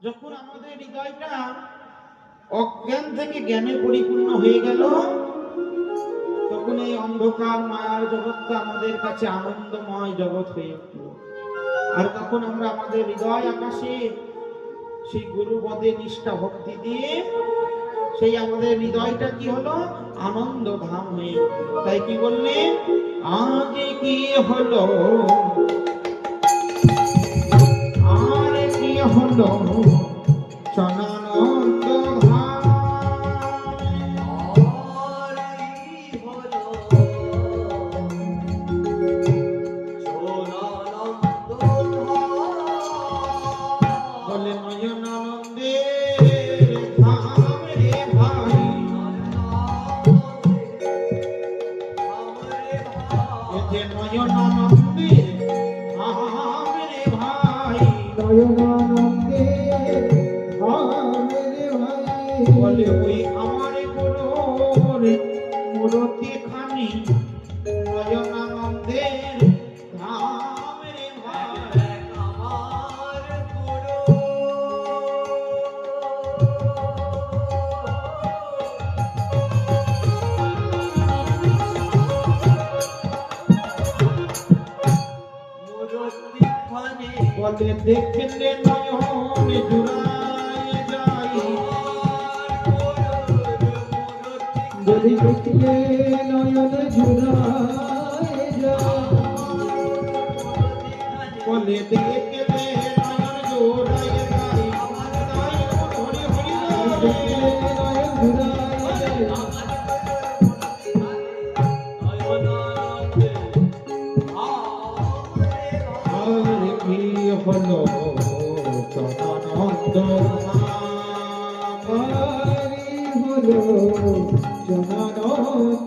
যখন আমাদের হৃদয়টা অজ্ঞান থেকে জ্ঞানে পরিপূর্ণ হয়ে গেল, তখন এই অন্ধকার মায়ার জগৎটা আমাদের কাছে আনন্দময় জগৎ হয়ে উঠল। আর তখন আমরা আমাদের হৃদয় আকাশে সেই গুরুপদে নিষ্ঠা ভক্তি দিয়ে সেই আমাদের হৃদয়টা কি হলো, আনন্দ ধাম হয়ে উঠল। তাই কি বললে, আজ কি হলো, আর কি হলো চনানন্দ ধাম। বলে নয়নানন্দের ধাম রে ভাই, এতে নয়নানন্দের ধাম রে ভাই, নয়নানন্দের ধাম রে ভাই। বলে ওই আমার গুরুর মূর্তি খানি নয়নানন্দের ধাম রে ভাই। আমার গুরু বলে দেখলে নয়ন জুড়ায় যাই, যদি দেখলে নয়ন জুড়ায় যাই, বলে দেখলে নয়ন জুড়ায় যাই, তাই হরি হরি দেখলে নয়ন জুড়ায় যাই। আর কি হলো চনানন্দ ধাম, হলো চনানন্দ